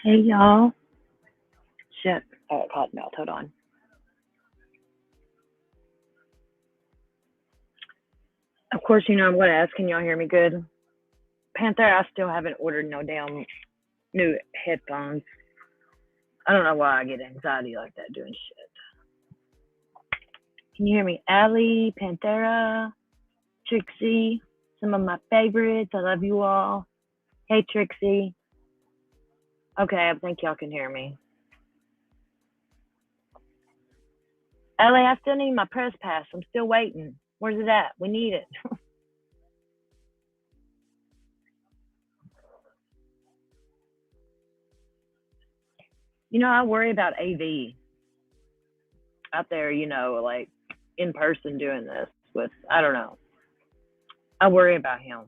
Hey y'all. Shit. Cotton mouth. Hold on. Of course, I'm going to ask. Can y'all hear me good? Panther, I still haven't ordered no damn new headphones. I don't know why I get anxiety like that doing shit. Can you hear me? Allie, Panthera, Trixie, some of my favorites. I love you all. Hey, Trixie. Okay, I think y'all can hear me. Allie, I still need my press pass. I'm still waiting. Where's it at? We need it. I worry about AV out there, like in person doing this with, I don't know. I worry about him.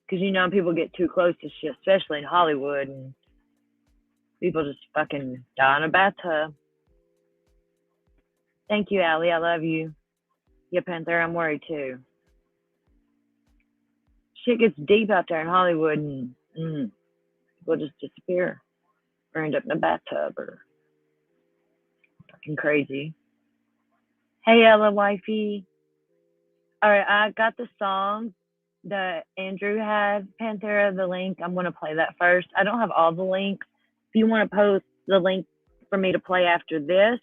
Because, people get too close to shit, especially in Hollywood, and people just fucking die in a bathtub. Thank you, Allie. I love you. Yeah, Panther, I'm worried too. Shit gets deep out there in Hollywood, and people just disappear or end up in a bathtub or fucking crazy. Hey, Ella, wifey. All right, I got the song that Andrew had, Panthera, the link. I'm going to play that first. I don't have all the links. If you want to post the link for me to play after this,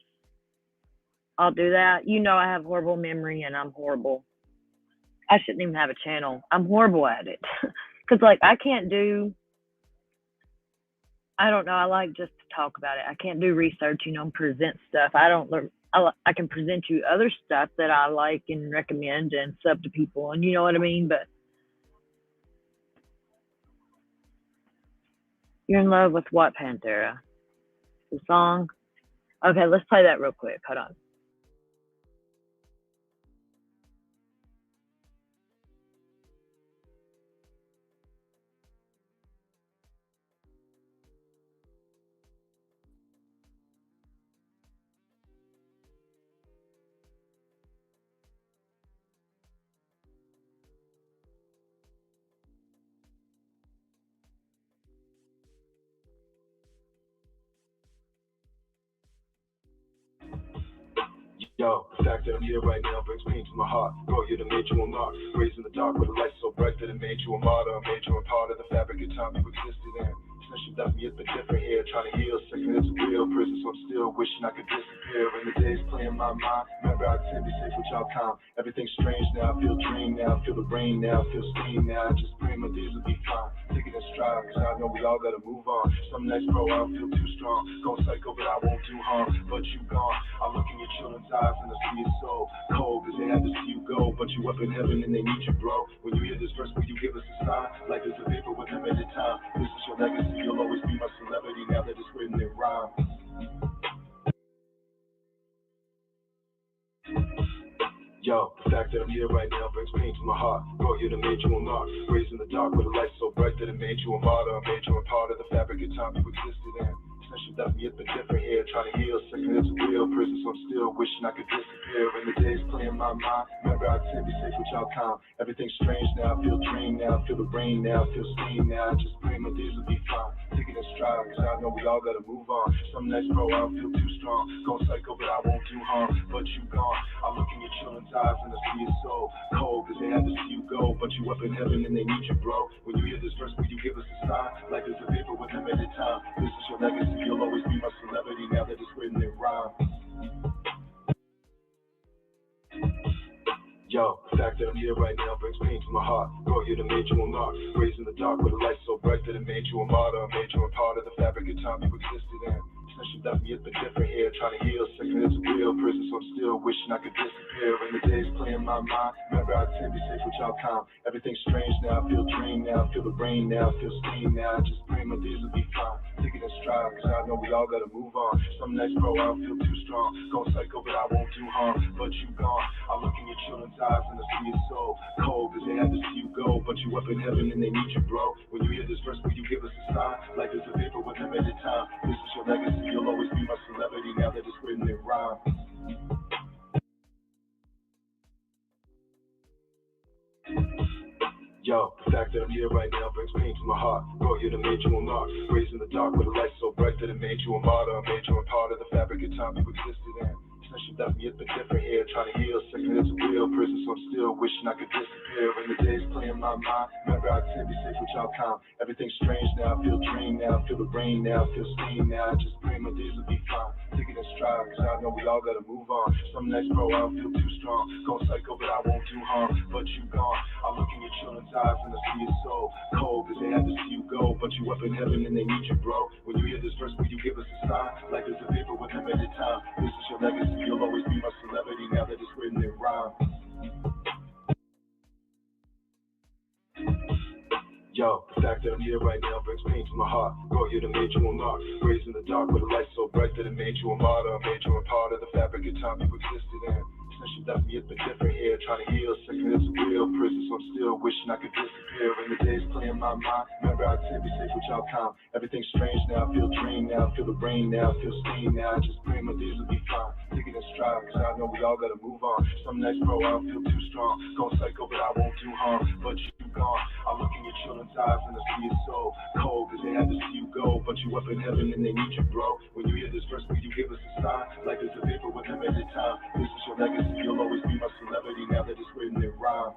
I'll do that. I have horrible memory and I'm horrible. I shouldn't even have a channel. I'm horrible at it. Because, I can't do, I don't know, I like just to talk about it. I can't do research, present stuff. I can present you other stuff that I like and recommend and sub to people, and you know what I mean? But you're in love with what, Panthera? The song? Okay, let's play that real quick. Hold on. Yo, the fact that I'm here right now brings pain to my heart. Bro, you're the major one mark. Raised in the dark with a light so bright that it made you a martyr. Made you a part of the fabric of time you existed in. Since you left me, it's been different here. Trying to heal, second it's a real prison, so I'm still wishing I could disappear. In the days playing my mind, remember I tend to be safe with y'all calm. Everything's strange now, I feel dream now, feel the rain now, feel steam now. I just pray my days will be fine. Take it in stride, cause I know we all gotta move on. Some nights, bro, I don't feel too strong. Going psycho, but I won't do harm. But you gone, I look in your children's eyes and I see it so cold, cause they had to see you go. But you up in heaven and they need you, bro. When you hear this verse, will you give us a sign? Like there's a paper with them at a time. This is your legacy, you'll always be my celebrity now that it's written in rhyme. Yo, the fact that I'm here right now brings pain to my heart. Bro, you're the major one mark. Raised in the dark with a light so bright that it made you a martyr. Made you a part of the fabric of time you existed in. Since you left me, it's been different here. Trying to heal, second it's a real prison, so I'm still wishing I could disappear. In the days playing my mind, remember I tend to be safe with y'all calm. Everything's strange now, I feel dream now, feel the rain now, feel steam now. I just pray my days will be fine. Take it in stride, cause I know we all gotta move on. Some nights, bro, I don't feel too strong. Going psycho, but I won't do harm. But you gone, I look in your children's eyes and I see it so cold, cause they had to see you go. But you up in heaven and they need you, bro. When you hear this verse, will you give us a sign? Like there's a paper with them at a time. This is your legacy, you'll always be my celebrity now that it's written in rhyme. Yo, the fact that I'm here right now brings pain to my heart. Bro, you're the major one mark. Raised in the dark with a light so bright that it made you a martyr. Made you a part of the fabric of time you existed in. Since you left me, it's been different here. Trying to heal, second it's a real prison, so I'm still wishing I could disappear. In the days playing my mind, remember I tend to be safe with y'all calm. Everything's strange now, I feel dream now, feel the rain now, feel steam now. I just pray my days will be fine. Take it in stride, cause I know we all gotta move on. Some nights, bro, I don't feel too strong. Going psycho, but I won't do harm. But you gone, I look in your children's eyes and I see it so cold, cause they had to see you go. But you up in heaven and they need you, bro. When you hear this verse, will you give us a sign? Like there's a paper with them at a time. This is your legacy, you'll always be my celebrity now that it's written in rhyme. Yo, the fact that I'm here right now brings pain to my heart. Bro, you're the major one mark. Raised in the dark dark with a light so bright that it made you a martyr, made you a part of the fabric of time you existed in. Since you left me, it's been different here, trying to heal, second it's a real prison, so I'm still wishing I could disappear. And the days play in my mind, remember I said be safe with y'all calm. Everything's strange now, I feel dream now, I feel the rain now, I feel steam now. I just pray my days will be fine, take it in stride, cause I know we all gotta move on. Some nights, bro, I don't feel too strong, going psycho, but I won't do harm. But you gone, I look in your children's eyes and I see your soul cold, cause they had to see you go, but you up in heaven and they need you, bro. When you hear this verse, will you give us a sign? Like there's a vapor with limited time. This is your legacy, you'll always be my celebrity now that it's written in rhyme. Yo, the fact that I'm here right now brings pain to my heart. Bro, you're the major one mark. Raised in the dark with a light so bright that it made you a martyr. Made you a part of the fabric of time you existed in. Since you left me, it's been different here. Trying to heal, second it's a real prison, so I'm still wishing I could disappear. And the days play in my mind. Remember I said be safe with y'all calm. Everything's strange now, I feel dream now, I feel the rain now, I feel steam now. I just pray my days will be fine. Take it in stride, cause I know we all gotta move on. Some nights, bro, I don't feel too strong. Going psycho, but I won't do harm. But you gone, I look in your children's eyes and I see your soul cold, cause they had to see you go, but you up in heaven and they need you, bro. When you hear this verse, will you give us a sign? Like there's a vapor with limited time. This is your legacy, you'll always be my celebrity now that it's written in rhyme.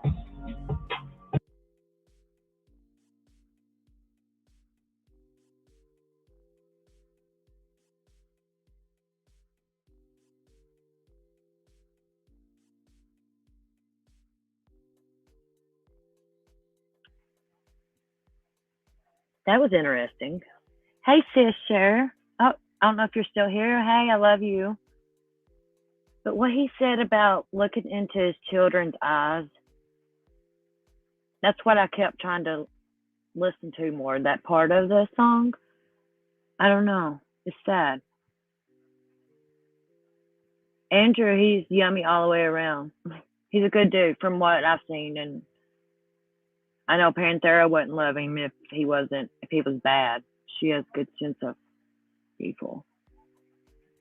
That was interesting. Hey, sister. Oh, I don't know if you're still here. Hey, I love you. But what he said about looking into his children's eyes, that's what I kept trying to listen to more, that part of the song. I don't know. It's sad. Andrew, he's yummy all the way around. He's a good dude from what I've seen, and I know Panthera wouldn't love him if he was bad. She has good sense of people.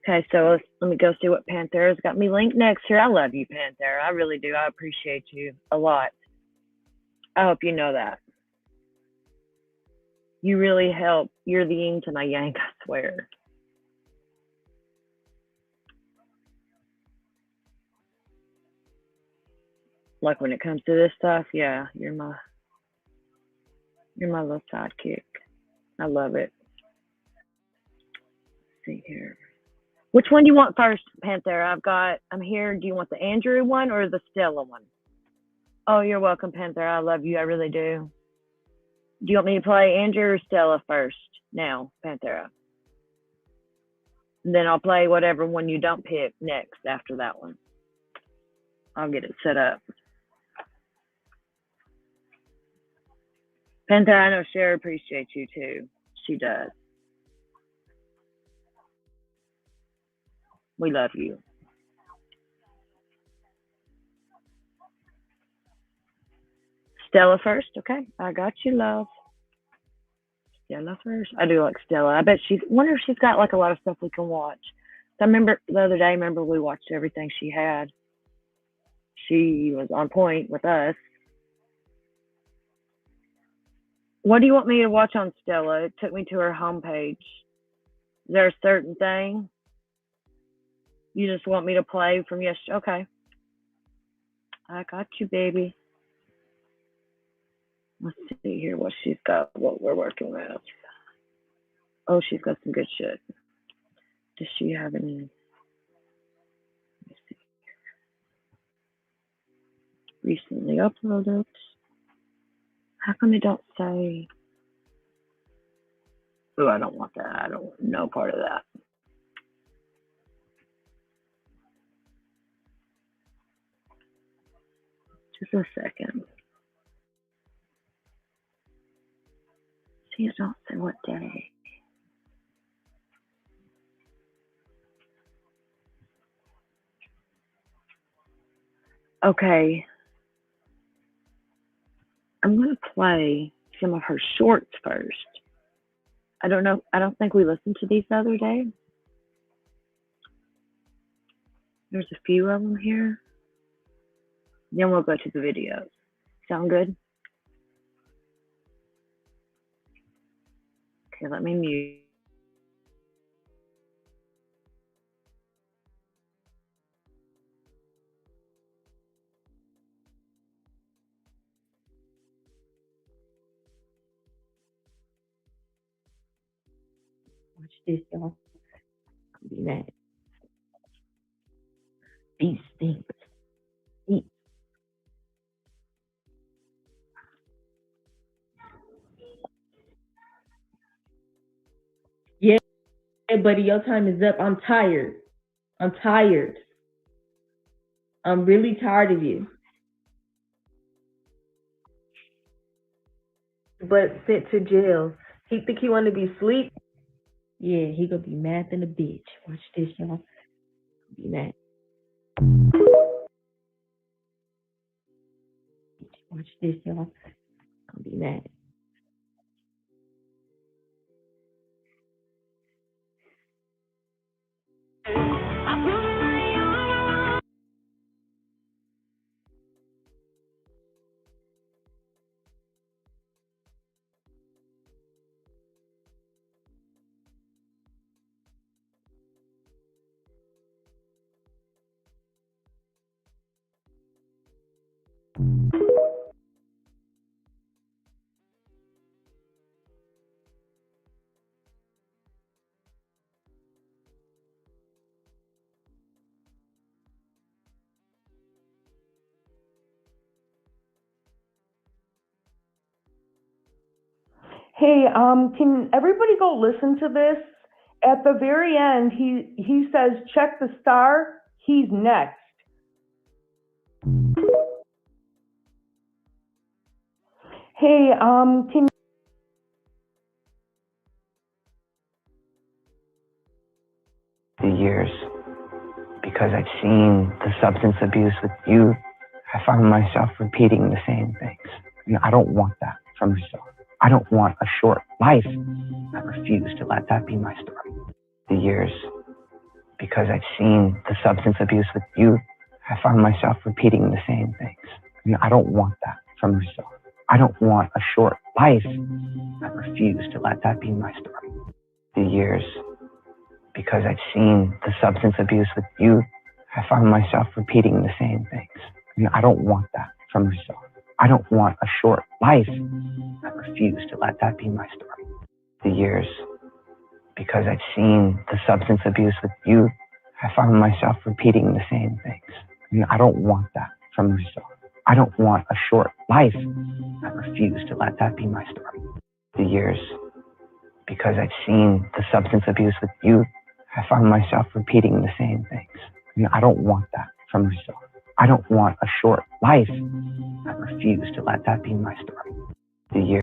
Okay, so let me go see what Panthera's got me linked next here. I love you, Panthera. I really do. I appreciate you a lot. I hope you know that. You really help. You're the yin to my yang, I swear. Like when it comes to this stuff, yeah, you're my little sidekick. I love it. Let's see here. Which one do you want first, Panthera? I'm here. Do you want the Andrew one or the Stella one? Oh, you're welcome, Panthera. I love you. I really do. Do you want me to play Andrew or Stella first? Now, Panthera. And then I'll play whatever one you don't pick next after that one. I'll get it set up. Panthera, I know Cher appreciates you too. She does. We love you. Stella first, okay? I got you, love. Stella first. I do like Stella. I bet wonder if she's got like a lot of stuff we can watch. I remember the other day, we watched everything she had. She was on point with us. What do you want me to watch on Stella? It took me to her homepage. Is there a certain thing you just want me to play from yesterday? Okay. I got you, baby. Let's see here what she's got, what we're working with. Oh, she's got some good shit. Does she have any? Let me see. Recently uploaded. How come they don't say? Oh, I don't want that. I don't want no part of that. Just a second. See, it don't say what day. Okay. I'm going to play some of her shorts first. I don't know. I don't think we listened to these the other day. There's a few of them here. Then we'll go to the videos. Sound good? Okay, let me mute. Watch this, y'all. Be mad. These things. Yeah, buddy, your time is up. I'm tired. I'm really tired of you. But sent to jail. He think he want to be asleep. Yeah, he gonna be mad than a bitch. Watch this, y'all. Be mad. Watch this, y'all. Gonna be mad. Hey, can everybody go listen to this? At the very end, he says, check the star. He's next. Hey, can the years, because I've seen the substance abuse with youth, I found myself repeating the same things. And I don't want that for myself. I don't want a short life. I refuse to let that be my story. The years, because I've seen the substance abuse with youth, I found myself repeating the same things. And I don't want that for myself. I don't want a short life. I refuse to let that be my story. The years, because I've seen the substance abuse with youth, I found myself repeating the same things. And I don't want that for myself. I don't want a short life. I refuse to let that be my story. The years, because I've seen the substance abuse with youth, I found myself repeating the same things. And I don't want that for myself. I don't want a short life. I refuse to let that be my story. The years, because I've seen the substance abuse with youth, I found myself repeating the same things. And I don't want that for myself. I don't want a short life. I refuse to let that be my story. The year.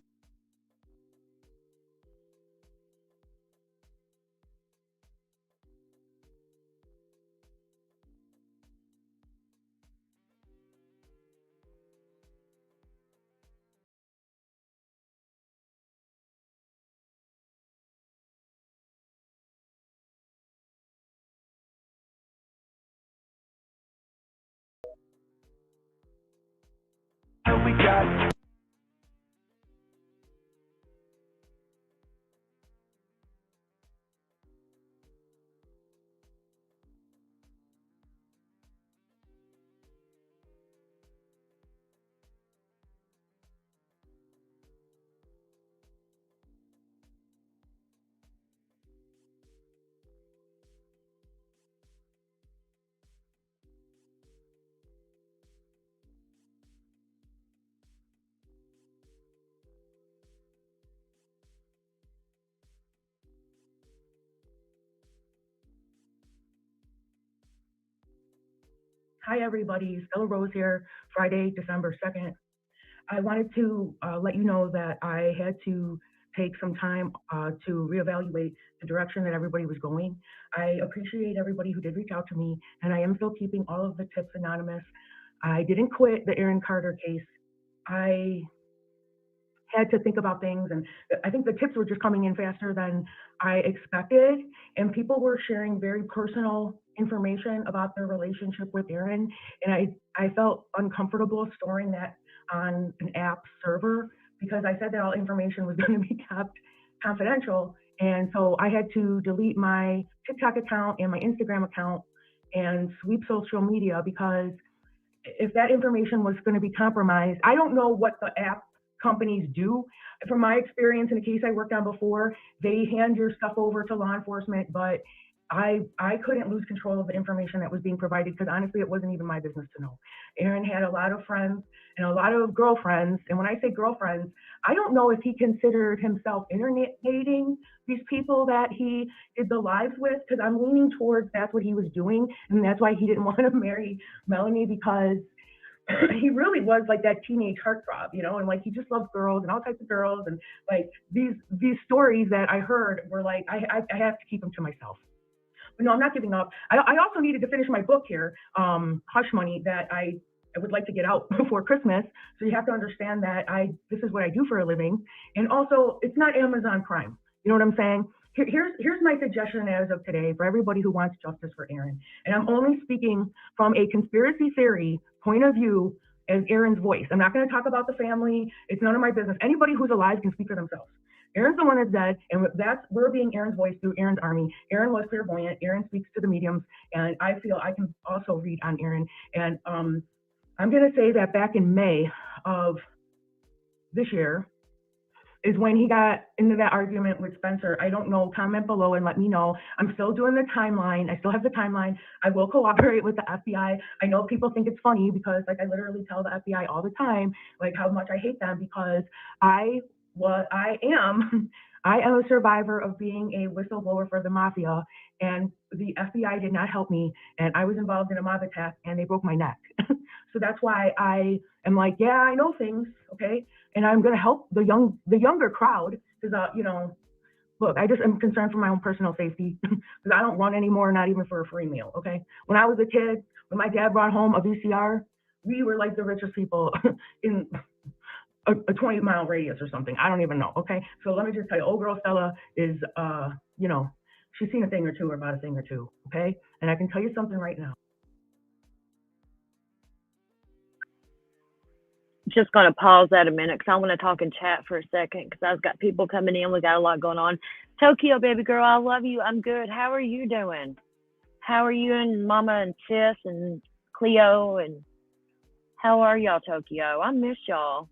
We got Hi, everybody. Stella Rose here, Friday, December 2nd. I wanted to let you know that I had to take some time to reevaluate the direction that everybody was going. I appreciate everybody who did reach out to me, and I am still keeping all of the tips anonymous. I didn't quit the Aaron Carter case. I had to think about things, and I think the tips were just coming in faster than I expected, and people were sharing very personal information about their relationship with Aaron, and I felt uncomfortable storing that on an app server because I said that all information was going to be kept confidential, and so I had to delete my TikTok account and my Instagram account and sweep social media because if that information was going to be compromised, I don't know what the app companies do. From my experience in a case I worked on before, they hand your stuff over to law enforcement, but I couldn't lose control of the information that was being provided because honestly, it wasn't even my business to know. Aaron had a lot of friends and a lot of girlfriends. And when I say girlfriends, I don't know if he considered himself internet dating these people that he did the lives with, because I'm leaning towards that's what he was doing. And that's why he didn't want to marry Melanie, because he really was like that teenage heartthrob, you know, and like he just loved girls and all types of girls. And like these stories that I heard were like, I have to keep them to myself. But no, I'm not giving up. I also needed to finish my book here, Hush Money, that I would like to get out before Christmas. So you have to understand that this is what I do for a living. And also, it's not Amazon Prime. You know what I'm saying? Here's my suggestion as of today for everybody who wants justice for Aaron. And I'm only speaking from a conspiracy theory point of view as Aaron's voice. I'm not going to talk about the family. It's none of my business. Anybody who's alive can speak for themselves. Aaron's the one that's dead, and we're being Aaron's voice through Aaron's army. Aaron was clairvoyant. Aaron speaks to the mediums, and I feel I can also read on Aaron. And I'm going to say that back in May of this year is when he got into that argument with Spencer. I don't know. Comment below and let me know. I'm still doing the timeline. I still have the timeline. I will cooperate with the FBI. I know people think it's funny because, like, I literally tell the FBI all the time, like, how much I hate them because I am a survivor of being a whistleblower for the mafia, and the FBI did not help me, and I was involved in a mob attack, and they broke my neck. So that's why I am like, yeah, I know things, okay, and I'm gonna help the younger crowd because, you know, look, I just am concerned for my own personal safety because I don't run anymore, not even for a free meal, okay. When I was a kid, when my dad brought home a VCR, we were like the richest people in a 20-mile radius or something. I don't even know. Okay. So let me just tell you, old girl Stella is, you know, she's seen a thing or two or about a thing or two. Okay. And I can tell you something right now. Just going to pause that a minute because I want to talk in chat for a second because I've got people coming in. We got a lot going on. Tokyo, baby girl, I love you. I'm good. How are you doing? How are you and Mama and Sis and Cleo? And how are y'all, Tokyo? I miss y'all.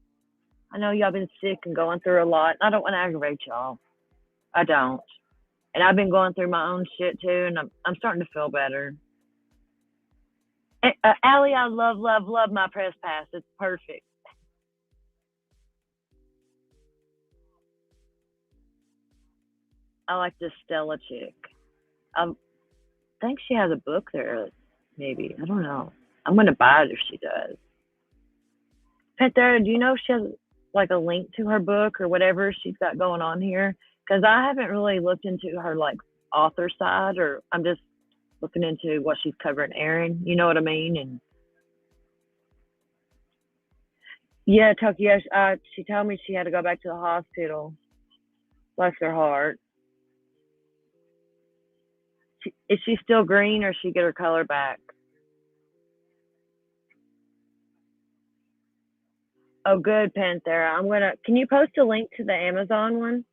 I know y'all been sick and going through a lot. I don't want to aggravate y'all. I don't. And I've been going through my own shit too, and I'm starting to feel better. Allie, I love my press pass. It's perfect. I like this Stella chick. I think she has a book there, maybe. I don't know. I'm going to buy it if she does. Panthera, do you know if she has like a link to her book or whatever she's got going on here? Because I haven't really looked into her like author side, or I'm just looking into what she's covering Aaron, you know what I mean? And yeah, Tokyo, she told me she had to go back to the hospital. Bless her heart. Is she still green, or she get her color back? Oh, good, Panthera. Can you post a link to the Amazon one?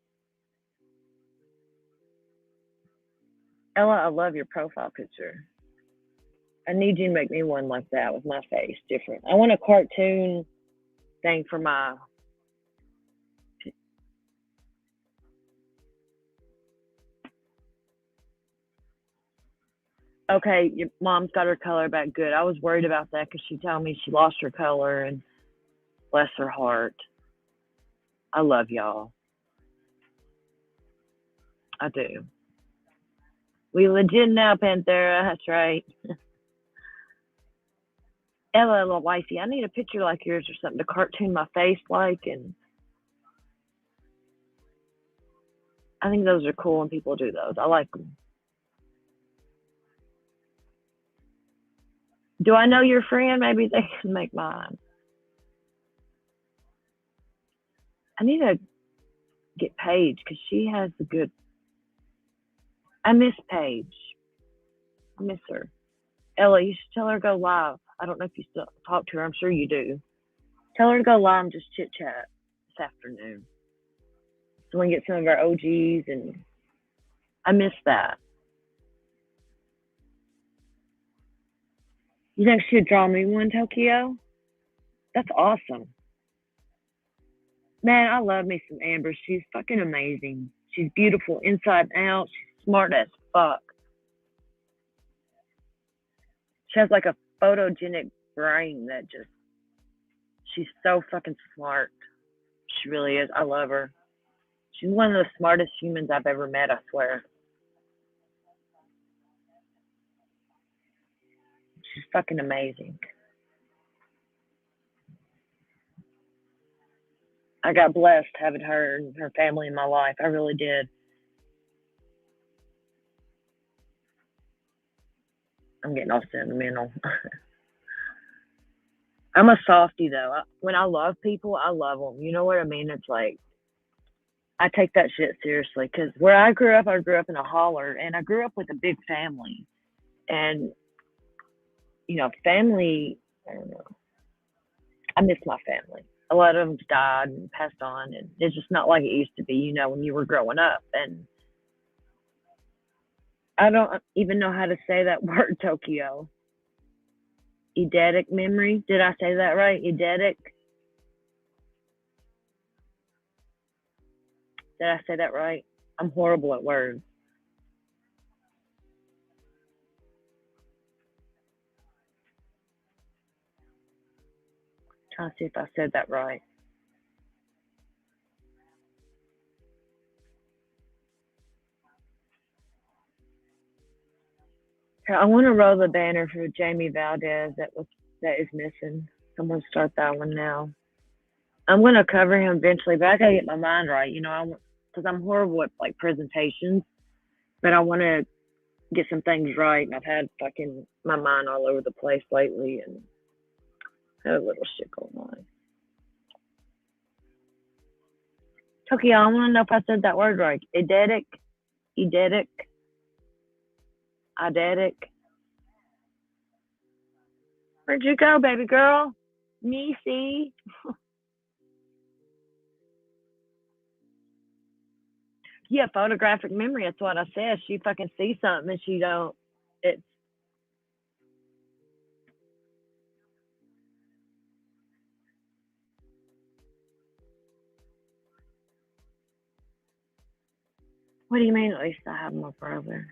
Ella, I love your profile picture. I need you to make me one like that with my face different. I want a cartoon thing for my... Okay, your mom's got her color back. Good. I was worried about that because she told me she lost her color, and bless her heart. I love y'all. I do. We legit now, Panthera. That's right. Ella, little wifey, I need a picture like yours or something to cartoon my face like, and I think those are cool when people do those. I like them. Do I know your friend? Maybe they can make mine. I need to get Paige because she has the good. I miss Paige. I miss her. Ella, you should tell her to go live. I don't know if you still talk to her. I'm sure you do. Tell her to go live and just chit chat this afternoon, so we can get some of our OGs, and I miss that. You think she would draw me one, Tokyo? That's awesome. Man, I love me some Amber. She's fucking amazing. She's beautiful inside and out. She's smart as fuck. She has like a photogenic brain that just, she's so fucking smart. She really is. I love her. She's one of the smartest humans I've ever met, I swear. She's fucking amazing. I got blessed having her and her family in my life. I really did. I'm getting all sentimental. I'm a softie though. When I love people, I love them. You know what I mean? It's like, I take that shit seriously because where I grew up in a holler, and I grew up with a big family. And, you know, family, I don't know. I miss my family. A lot of them died and passed on, and it's just not like it used to be, you know, when you were growing up. And I don't even know how to say that word, Tokyo. Eidetic memory? Did I say that right? Eidetic? Did I say that right? I'm horrible at words. Trying to see if I said that right. I want to roll the banner for Jamie Valdez that is missing. Someone start that one now. I'm gonna cover him eventually, but I gotta get my mind right. You know, because I'm horrible at like presentations, but I want to get some things right. And I've had fucking my mind all over the place lately, and had a little shit going on. Tokyo, I want to know if I said that word right. Eidetic. Where'd you go, baby girl? Me, see? Yeah, photographic memory. That's what I said. She fucking sees something and she don't. It's. What do you mean? At least I have my brother.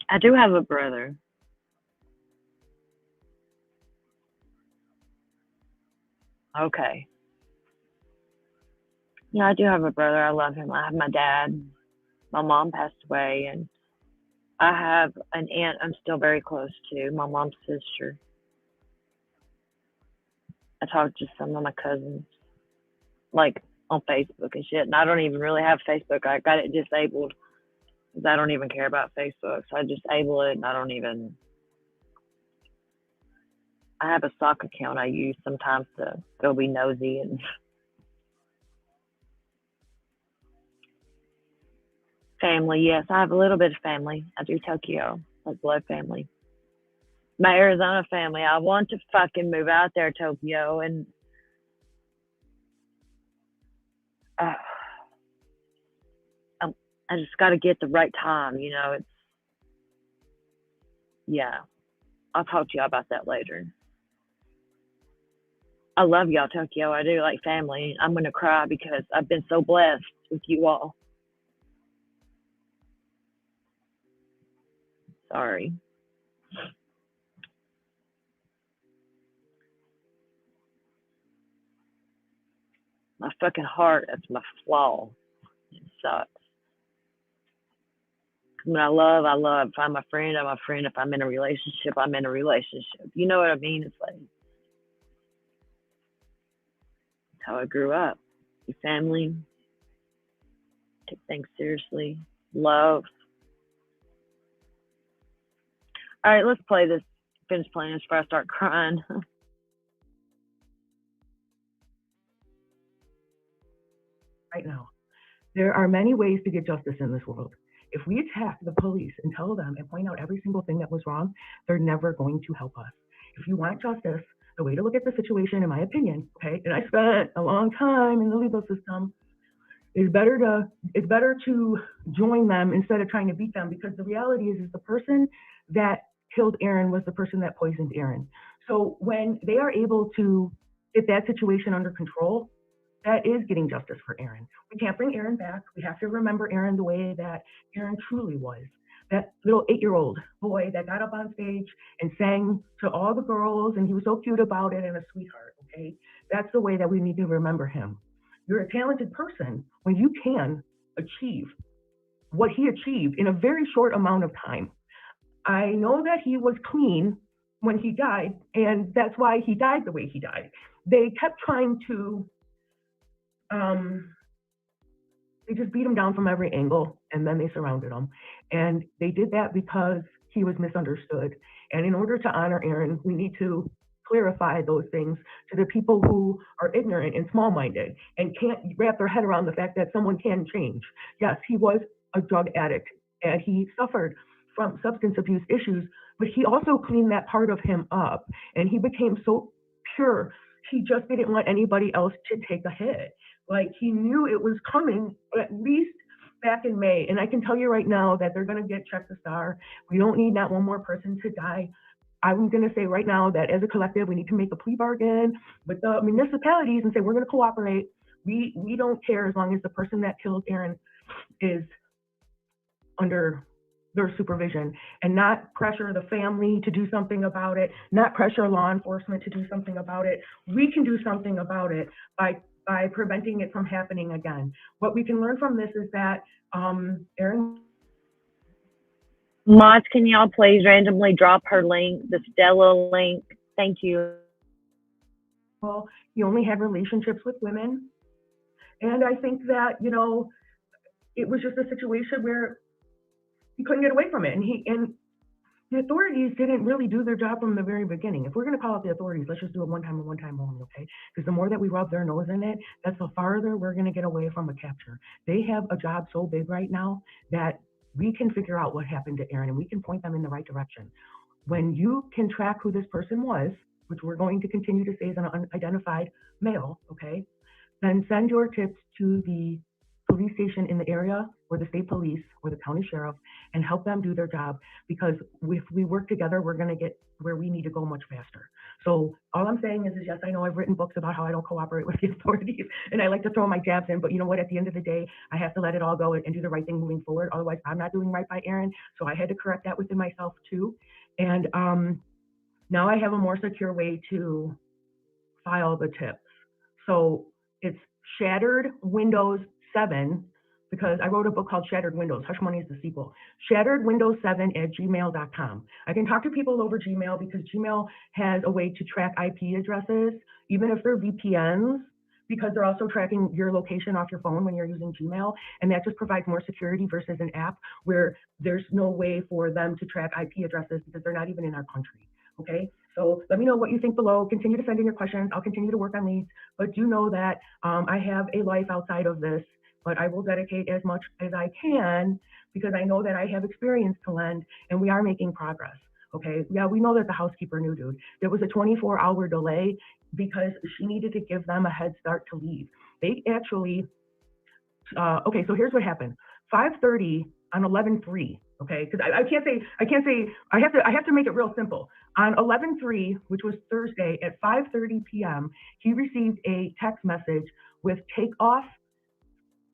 I do have a brother. Okay. Yeah, I do have a brother. I love him. I have my dad. My mom passed away, and I have an aunt I'm still very close to, my mom's sister. I talk to some of my cousins, like on Facebook and shit. And I don't even really have Facebook. I got it disabled because I don't even care about Facebook. So I disable it, and I have a sock account I use sometimes to go be nosy and family. Yes, I have a little bit of family. I do Tokyo, like blood family. My Arizona family. I want to fucking move out there, Tokyo, and I just got to get the right time. You know, yeah. I'll talk to y'all about that later. I love y'all, Tokyo. I do, like family. I'm gonna cry because I've been so blessed with you all. Sorry. My fucking heart, that's my flaw. It sucks. When I love, I love. If I'm a friend, I'm a friend. If I'm in a relationship, I'm in a relationship. You know what I mean? It's like, that's how I grew up. Your family, take things seriously, love. All right, let's play this. Finish playing this before I start crying. Right now, there are many ways to get justice in this world. If we attack the police and tell them and point out every single thing that was wrong, they're never going to help us. If you want justice, the way to look at the situation, in my opinion, okay, and I spent a long time in the legal system, It's better to join them instead of trying to beat them, because the reality is the person that killed Aaron was the person that poisoned Aaron. So when they are able to get that situation under control, that is getting justice for Aaron. We can't bring Aaron back. We have to remember Aaron the way that Aaron truly was. That little 8-year-old boy that got up on stage and sang to all the girls, and he was so cute about it and a sweetheart, okay? That's the way that we need to remember him. You're a talented person when you can achieve what he achieved in a very short amount of time. I know that he was clean when he died, and that's why he died the way he died. They kept trying to, they just beat him down from every angle, and then they surrounded him. And they did that because he was misunderstood. And in order to honor Aaron, we need to clarify those things to the people who are ignorant and small-minded and can't wrap their head around the fact that someone can change. Yes, he was a drug addict and he suffered from substance abuse issues, but he also cleaned that part of him up and he became so pure. He just didn't want anybody else to take a hit. Like, he knew it was coming at least back in May. And I can tell you right now that they're going to get Check the Star. We don't need not one more person to die. I'm going to say right now that as a collective, we need to make a plea bargain with the municipalities and say, we're going to cooperate. We don't care as long as the person that killed Aaron is under their supervision, and not pressure the family to do something about it, not pressure law enforcement to do something about it. We can do something about it by preventing it from happening again. What we can learn from this is that Aaron. Mods, can y'all please randomly drop her link, the Stella link? Thank you. Well, he only had relationships with women. And I think that, you know, it was just a situation where he couldn't get away from it. And the authorities didn't really do their job from the very beginning. If we're going to call out the authorities, let's just do it one time and one time only, okay? Because the more that we rub their nose in it, that's the farther we're going to get away from a capture. They have a job so big right now that we can figure out what happened to Aaron and we can point them in the right direction. When you can track who this person was, which we're going to continue to say is an unidentified male, okay, then send your tips to the police station in the area or the state police or the county sheriff and help them do their job, because if we work together, we're going to get where we need to go much faster. So all I'm saying is yes, I know I've written books about how I don't cooperate with the authorities and I like to throw my jabs in, but you know what, at the end of the day, I have to let it all go and do the right thing moving forward. Otherwise, I'm not doing right by Aaron. So I had to correct that within myself too. And now I have a more secure way to file the tips. So it's Shattered Windows 7, because I wrote a book called Shattered Windows. Hush Money is the sequel. shatteredwindows7@gmail.com. I can talk to people over Gmail because Gmail has a way to track IP addresses, even if they're VPNs, because they're also tracking your location off your phone when you're using Gmail. And that just provides more security versus an app where there's no way for them to track IP addresses because they're not even in our country. Okay, so let me know what you think below. Continue to send in your questions. I'll continue to work on these, but do know that I have a life outside of this, but I will dedicate as much as I can because I know that I have experience to lend and we are making progress. Okay, yeah, we know that the housekeeper knew, dude. There was a 24-hour delay because she needed to give them a head start to leave. They actually, okay, so here's what happened. 5:30 on 11/3. Okay, because I can't say, I have to make it real simple. On 11/3, which was Thursday at 5:30 p.m., he received a text message with Takeoff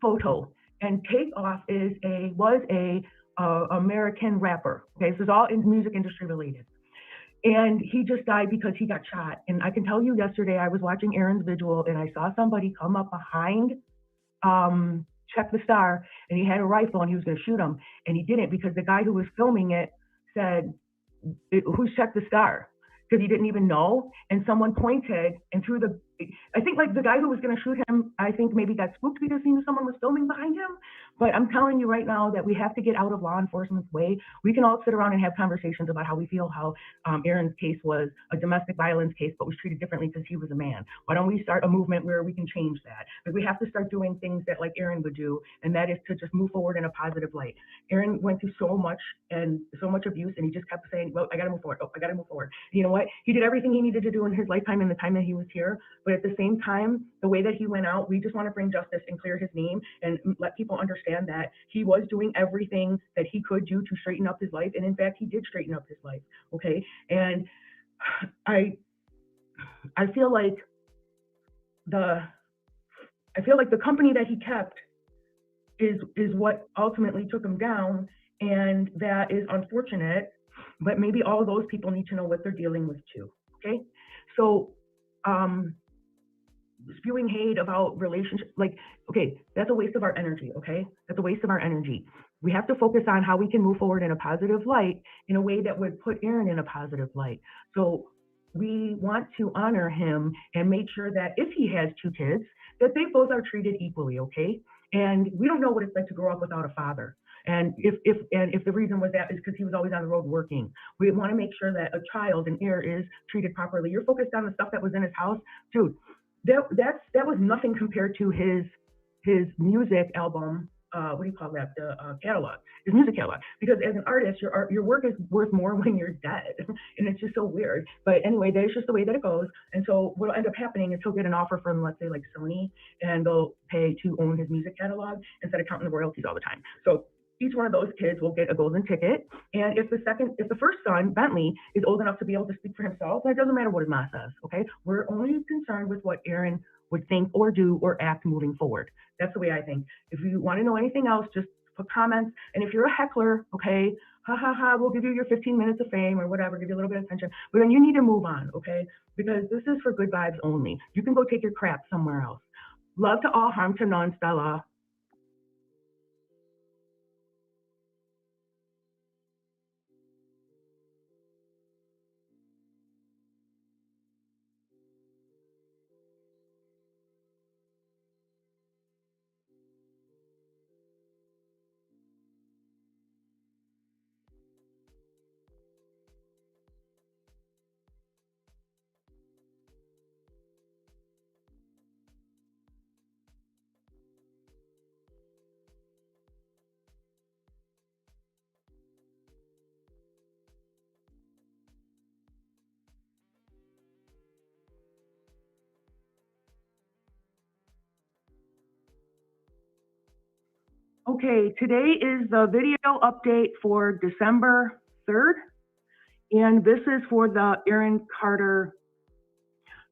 photo, and Takeoff was a American rapper. Okay, this is all in music industry related. And he just died because he got shot. And I can tell you yesterday, I was watching Aaron's vigil and I saw somebody come up behind Check the Star, and he had a rifle and he was going to shoot him, and he didn't because the guy who was filming it said, "Who's Check the Star?" Because he didn't even know, and someone pointed and threw the, I think like the guy who was going to shoot him, I think maybe got spooked because he knew someone was filming behind him. But I'm telling you right now that we have to get out of law enforcement's way. We can all sit around and have conversations about how we feel, how Aaron's case was a domestic violence case, but was treated differently because he was a man. Why don't we start a movement where we can change that? But we have to start doing things that like Aaron would do, and that is to just move forward in a positive light. Aaron went through so much abuse, and he just kept saying, well, I got to move forward. Oh, I got to move forward. You know what? He did everything he needed to do in his lifetime in the time that he was here, but But at the same time, the way that he went out, we just want to bring justice and clear his name and let people understand that he was doing everything that he could do to straighten up his life. And in fact, he did straighten up his life. Okay. And I feel like the company that he kept is what ultimately took him down, and that is unfortunate. But maybe all of those people need to know what they're dealing with too. Okay, so spewing hate about relationships, like, okay, that's a waste of our energy. Okay, that's a waste of our energy. We have to focus on how we can move forward in a positive light, in a way that would put Aaron in a positive light. So we want to honor him and make sure that if he has 2 kids, that they both are treated equally. Okay, and we don't know what it's like to grow up without a father. And if the reason was that is because he was always on the road working, we want to make sure that a child, an heir, is treated properly. You're focused on the stuff that was in his house, dude. That was nothing compared to his music album. What do you call that? The catalog, his music catalog. Because as an artist, your work is worth more when you're dead, and it's just so weird. But anyway, that's just the way that it goes. And so what'll end up happening is he'll get an offer from, let's say, like Sony, and they'll pay to own his music catalog instead of counting the royalties all the time. So each one of those kids will get a golden ticket. And if the first son, Bentley, is old enough to be able to speak for himself, then it doesn't matter what his mom says. Okay, we're only concerned with what Aaron would think or do or act moving forward. That's the way I think. If you want to know anything else, just put comments. And if you're a heckler, okay, we'll give you your 15 minutes of fame or whatever, give you a little bit of attention. But then you need to move on, okay? Because this is for good vibes only. You can go take your crap somewhere else. Love to all, harm to none, Stella. Okay, today is the video update for December 3rd, and this is for the Aaron Carter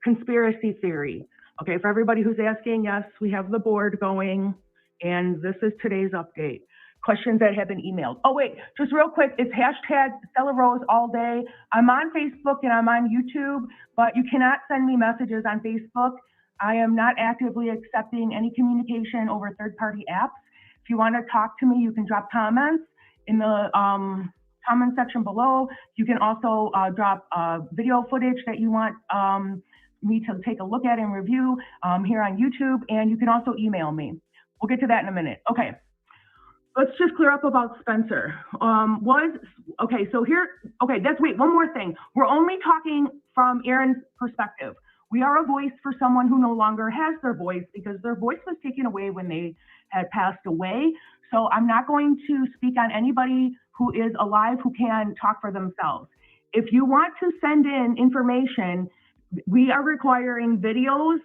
conspiracy theory. Okay, for everybody who's asking, yes, we have the board going, and this is today's update. Questions that have been emailed. Oh wait, just real quick, it's hashtag Stella Rose all day. I'm on Facebook and I'm on YouTube, but you cannot send me messages on Facebook. I am not actively accepting any communication over third-party apps. If you want to talk to me, you can drop comments in the comment section below. You can also drop video footage that you want me to take a look at and review here on YouTube, and you can also email me. We'll get to that in a minute. Okay, let's just clear up about Spencer. Wait, one more thing. We're only talking from Aaron's perspective. We are a voice for someone who no longer has their voice because their voice was taken away when they had passed away. So I'm not going to speak on anybody who is alive who can talk for themselves. If you want to send in information, we are requiring videos,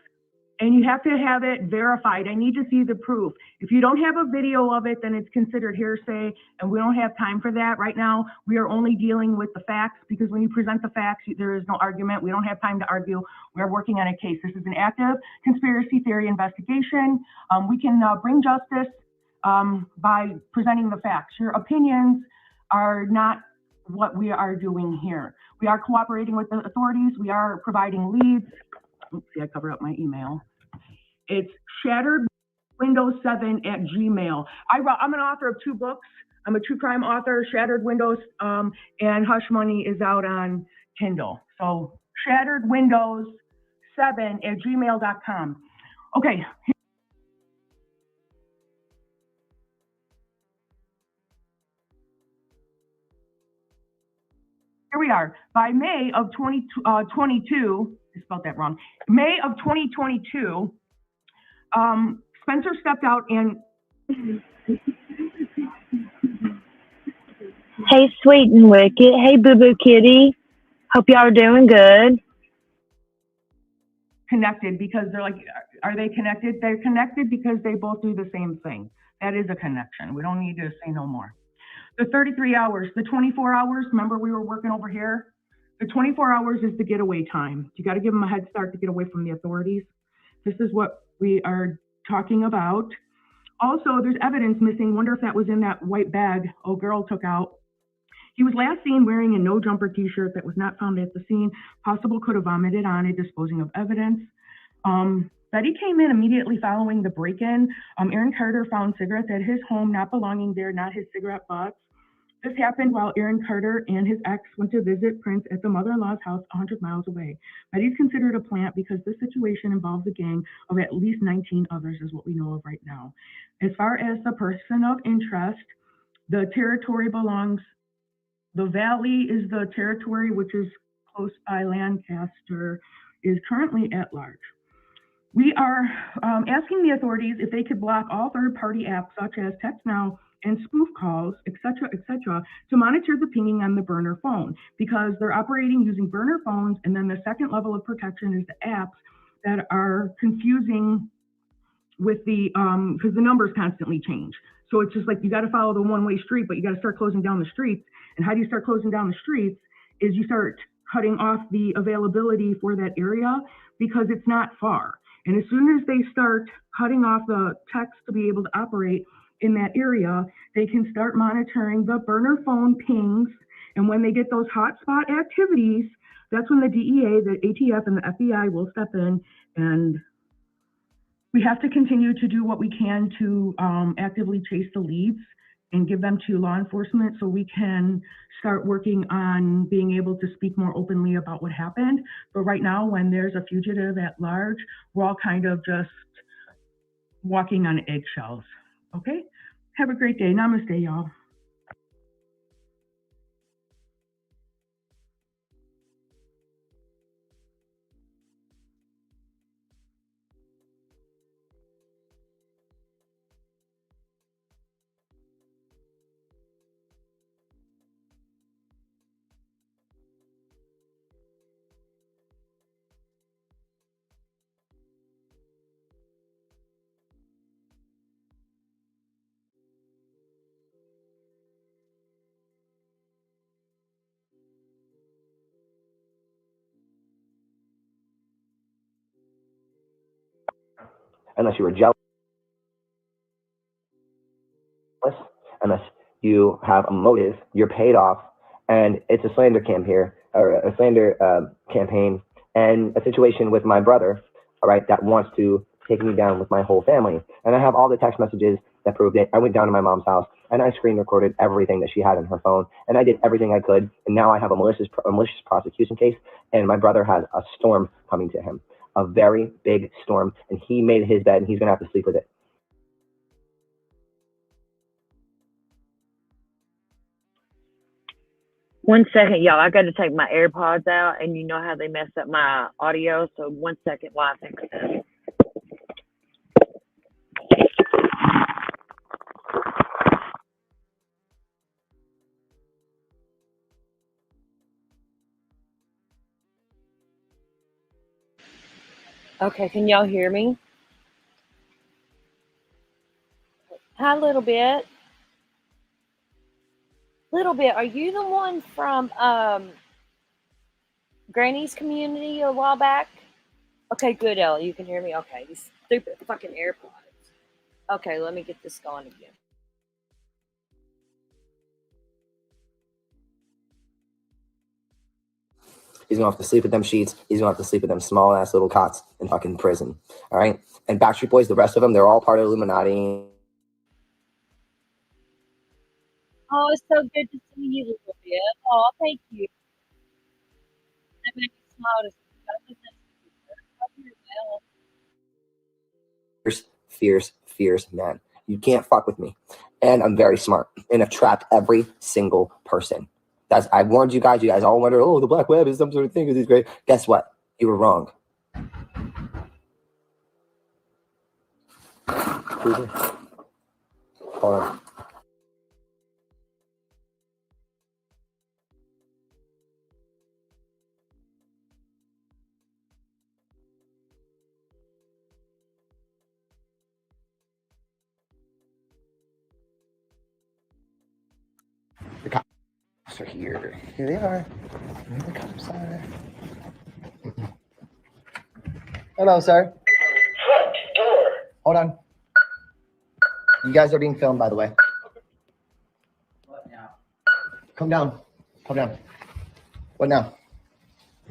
and you have to have it verified. I need to see the proof. If you don't have a video of it, then it's considered hearsay, and we don't have time for that right now. We are only dealing with the facts, because when you present the facts, there is no argument. We don't have time to argue. We're working on a case. This is an active conspiracy theory investigation. We can bring justice by presenting the facts. Your opinions are not what we are doing here. We are cooperating with the authorities. We are providing leads. Oops, see, I covered up my email. It's shatteredwindows7@gmail. I'm an author of 2 books. I'm a true crime author. Shattered Windows and Hush Money is out on Kindle. So shatteredwindows7@gmail.com. Okay. Here we are. By May of 2022, I spelled that wrong. May of 2022, Spencer stepped out and... Hey, Sweet and Wicked. Hey, Boo Boo Kitty. Hope y'all are doing good. connected because they're like, are they connected? They're connected because they both do the same thing. That is a connection. We don't need to say no more. The 33 hours, the 24 hours, remember we were working over here? The 24 hours is the getaway time. You got to give them a head start to get away from the authorities. This is what we are talking about. Also, there's evidence missing. Wonder if that was in that white bag old girl took out. He was last seen wearing a no jumper t-shirt that was not found at the scene. Possible could have vomited on it, disposing of evidence. Betty came in immediately following the break-in. Aaron Carter found cigarettes at his home, not belonging there, not his cigarette butts. This happened while Aaron Carter and his ex went to visit Prince at the mother-in-law's house 100 miles away. Betty's considered a plant because this situation involves a gang of at least 19 others, is what we know of right now. As far as the person of interest, the territory belongs, the valley is the territory which is close by Lancaster, is currently at large. We are asking the authorities if they could block all third-party apps such as TextNow and spoof calls, et cetera, to monitor the pinging on the burner phone, because they're operating using burner phones, and then the second level of protection is the apps that are confusing with the, because the numbers constantly change. So it's just like you got to follow the one-way street, but you got to start closing down the streets. And how do you start closing down the streets is you start cutting off the availability for that area because it's not far. And as soon as they start cutting off the text to be able to operate in that area, they can start monitoring the burner phone pings. And when they get those hotspot activities, that's when the DEA, the ATF, and the FBI will step in. And we have to continue to do what we can to actively chase the leads and give them to law enforcement so we can start working on being able to speak more openly about what happened. But right now, when there's a fugitive at large, we're all kind of just walking on eggshells. Okay? Have a great day. Namaste, y'all. Unless you were jealous, unless you have a motive, you're paid off, and it's a slander campaign, or a slander campaign, and a situation with my brother, all right, that wants to take me down with my whole family. And I have all the text messages that proved it. I went down to my mom's house, and I screen recorded everything that she had in her phone, and I did everything I could, and now I have a malicious prosecution case, and my brother has a storm coming to him, a very big storm, and he made his bed, and he's going to have to sleep with it. One second, y'all. I got to take my AirPods out, and you know how they mess up my audio. So 1 second while I fix this. Okay, can y'all hear me? Hi, little bit. Little bit. Are you the one from Granny's community a while back? Okay, good, Ellie. You can hear me? Okay, these stupid fucking AirPods. Okay, let me get this going again. He's gonna have to sleep with them sheets. He's gonna have to sleep with them small ass little cots in fucking prison. All right. And Backstreet Boys, the rest of them, they're all part of Illuminati. Oh, it's so good to see you, little bit. Oh, thank you. That made me smile to see you. Fierce man. You can't fuck with me. And I'm very smart. And I've trapped every single person. I warned you guys. You guys all wonder, oh, the black web is some sort of thing. Is great. Guess what? You were wrong. Hold on. Are here. Here they are. Here the cops are. Hello, sir. Front door. Hold on. You guys are being filmed, by the way. What now? Come down. Come down. What now?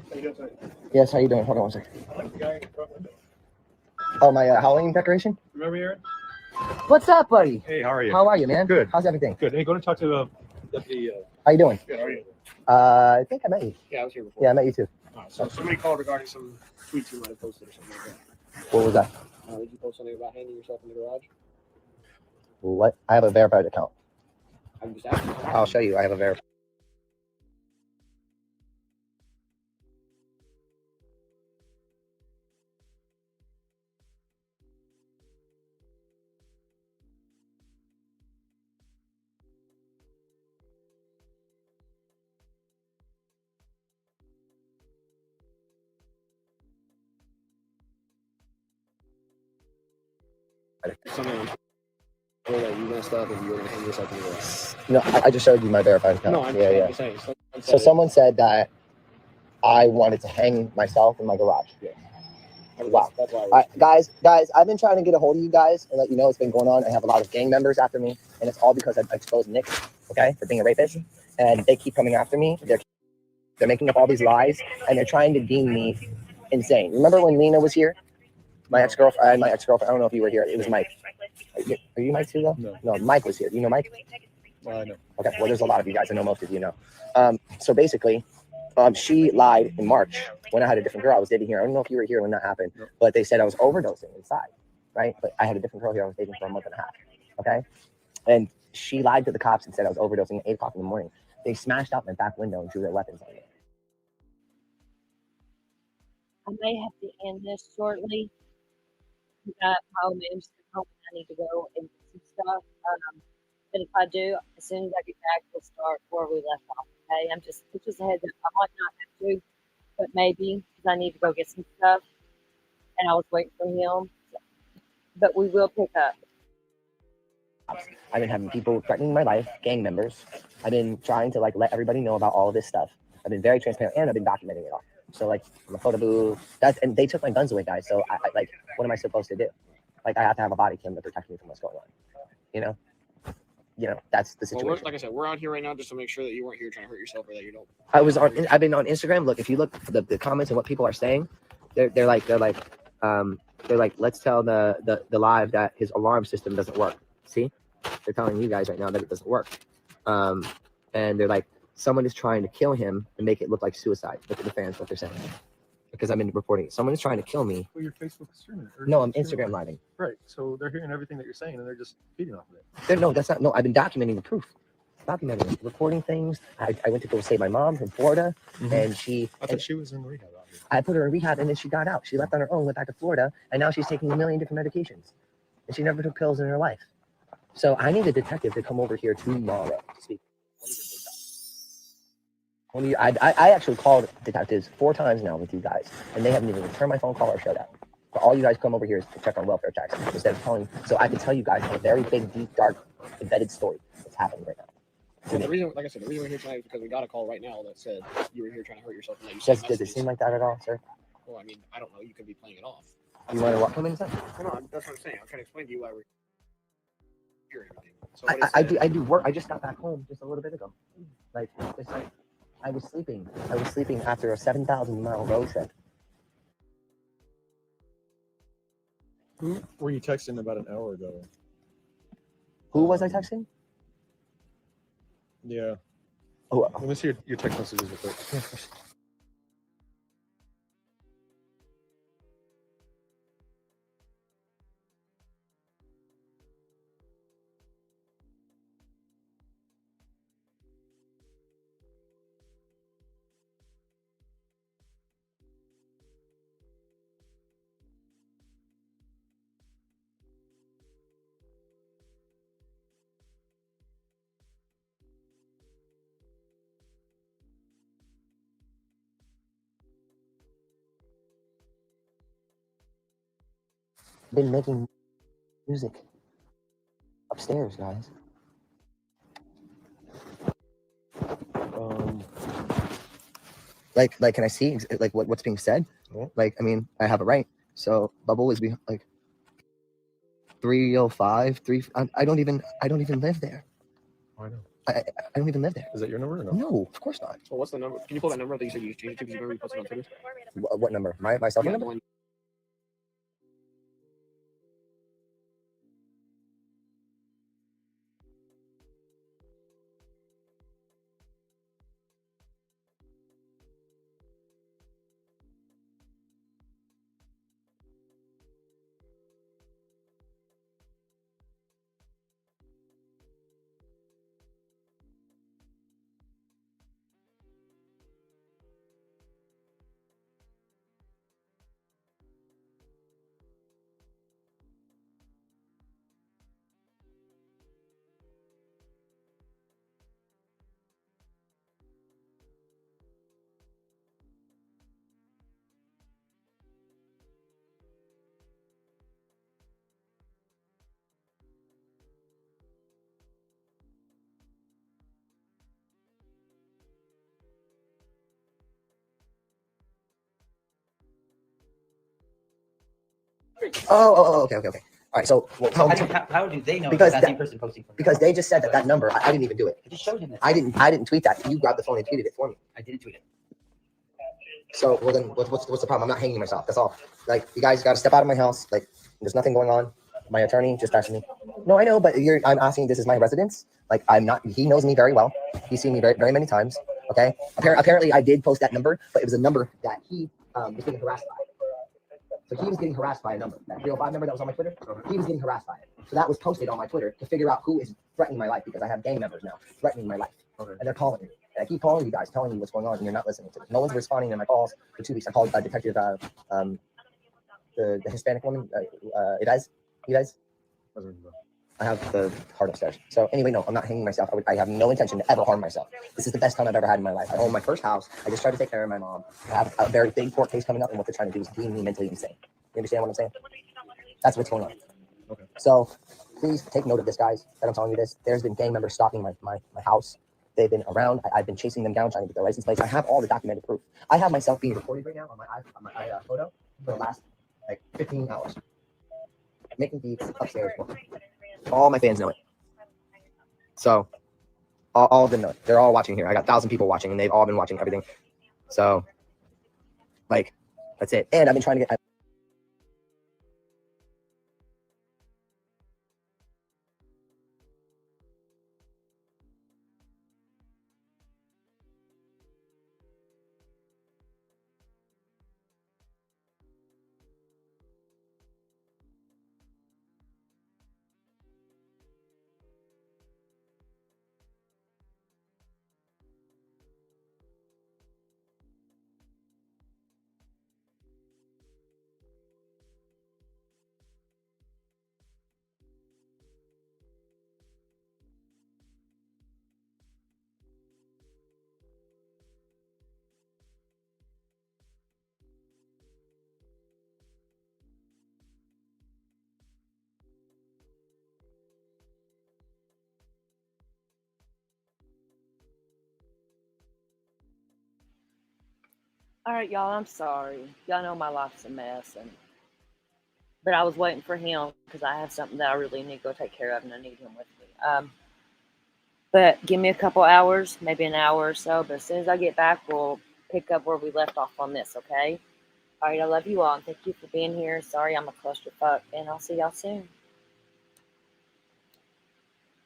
How you doing tonight? Yes, how you doing? Hold on one second. I like the guy in front of it. Oh, my Halloween decoration? Remember Aaron? What's up, buddy? Hey, how are you? How are you, man? Good. How's everything? Good. Hey, go to talk to Deputy. How you doing? Good, how are you? I think I met you. Yeah, I was here before. Yeah, I met you too. So somebody called regarding some tweets you might have posted or something like that. What was that? Did you post something about hanging yourself in the garage? What? I have a verified account. I'm just asking. I'll show you. I have a verified. Something that you messed up and you were going to hang yourself in the garage. No, I just showed you my verified account. No, I'm just saying. So someone said that I wanted to hang myself in my garage. Yeah. Wow. That's why. Guys, I've been trying to get a hold of you guys and let you know what's been going on. I have a lot of gang members after me, and it's all because I exposed Nick, okay, for being a rapist. And they keep coming after me. They're making up all these lies, and they're trying to deem me insane. Remember when Lena was here? My ex-girlfriend. I don't know if you were here. It was Mike. Are you Mike too, though? No, Mike was here. You know Mike? I know. Okay, well, there's a lot of you guys. I know most of you know. So basically, she lied in March when I had a different girl I was dating here. I don't know if you were here when that happened, but they said I was overdosing inside, right? But I had a different girl here I was dating for a month and a half, okay? And she lied to the cops and said I was overdosing at 8 o'clock in the morning. They smashed out my back window and drew their weapons on me. I may have to end this shortly. I got my own ministry home. I need to go and do some stuff. But if I do, as soon as I get back, we'll start where we left off. Okay, it's just a heads up. I might not have to, but maybe because I need to go get some stuff, and I was waiting for him. But we will pick up. I've been having people threatening my life, gang members. I've been trying to let everybody know about all of this stuff. I've been very transparent, and I've been documenting it all. So I'm a photo booth. And they took my guns away, guys. So I what am I supposed to do? I have to have a body cam to protect me from what's going on. You know, that's the situation. Well, like I said, we're out here right now just to make sure that you weren't here trying to hurt yourself or that you don't. I've been on Instagram. Look, if you look at the comments and what people are saying, they're like, let's tell the live that his alarm system doesn't work. See, they're telling you guys right now that it doesn't work. And they're like, someone is trying to kill him and make it look like suicide. Look at the fans, what they're saying. Because I've been reporting it. Someone is trying to kill me. Well, your Facebook is streaming. No, I'm Instagram living. Right. So they're hearing everything that you're saying and they're just feeding off of it. That's not. No, I've been documenting the proof. Documenting it, recording things. I went to go save my mom from Florida, and I thought she was in rehab out here. I put her in rehab, and then she got out. She left on her own, went back to Florida, and now she's taking a million different medications. And she never took pills in her life. So I need a detective to come over here tomorrow to speak. I actually called detectives 4 times now with you guys, and they haven't even returned my phone call or showed up. But all you guys come over here is to check on welfare checks instead of telling. So I can tell you guys a very big, deep, dark, embedded story that's happening right now. So the reason, like I said, the reason we're here tonight is because we got a call right now that said you were here trying to hurt yourself. And that you Does it seem like that at all, sir? Well, I mean, I don't know. You could be playing it off. You want to come in inside? No, that's what I'm saying. I'm trying to explain to you why we're here and everything. So I do work. I just got back home just a little bit ago. I was sleeping. I was sleeping after a 7,000-mile road trip. Who were you texting about an hour ago? Who was I texting? Yeah. Oh, let me see your text messages real quick. Been making music upstairs, guys. Like, can I see like what's being said? Like, I mean, I have a right. So Bubble is like 305, 3. I don't even live there. I know. I don't even live there. Is that your number or no? No, of course not. Well, what's the number? Can you pull that number that you said you changed it to? Because you remember you posted on Twitter? What number? My cell phone Yeah, number? the one. Okay. All right. So How do they know because that same person posting from because they just said that number. I didn't even do it. I just showed him this. I didn't tweet that. You grabbed the phone and tweeted it for me. I didn't tweet it. So well then what's the problem? I'm not hanging myself. That's all. Like you guys got to step out of my house. Like there's nothing going on. My attorney just asked me. No, I know, but I'm asking. This is my residence. Like I'm not. He knows me very well. He's seen me very very many times. Okay. Apparently I did post that number, but it was a number that he was getting harassed by. So he was getting harassed by a number. That 305 number that was on my Twitter. He was getting harassed by it. So that was posted on my Twitter to figure out who is threatening my life because I have gang members now threatening my life. And they're calling me. And I keep calling you guys, telling you what's going on, and you're not listening to me. No one's responding to my calls for 2 weeks. I called Detective the Hispanic woman, you guys. I have the heart upstairs. So anyway, no, I'm not hanging myself. I have no intention to ever harm myself. This is the best time I've ever had in my life. I own my first house. I just tried to take care of my mom. I have a very big court case coming up, and what they're trying to do is deem me mentally insane. You understand what I'm saying? That's what's going on. Okay. So please take note of this, guys, that I'm telling you this. There's been gang members stalking my house. They've been around. I've been chasing them down, trying to get their license plates. I have all the documented proof. I have myself being recorded right now on my photo for the last like 15 hours. Making beats upstairs. All my fans know it. So all of them know it. They're all watching here. I got 1,000 people watching, and they've all been watching everything. So like that's it. And I've been trying to get. All right, y'all, I'm sorry. Y'all know my life's a mess, but I was waiting for him because I have something that I really need to go take care of, and I need him with me. But give me a couple hours, maybe an hour or so. But as soon as I get back, we'll pick up where we left off on this, okay? All right, I love you all, and thank you for being here. Sorry I'm a clusterfuck, and I'll see y'all soon.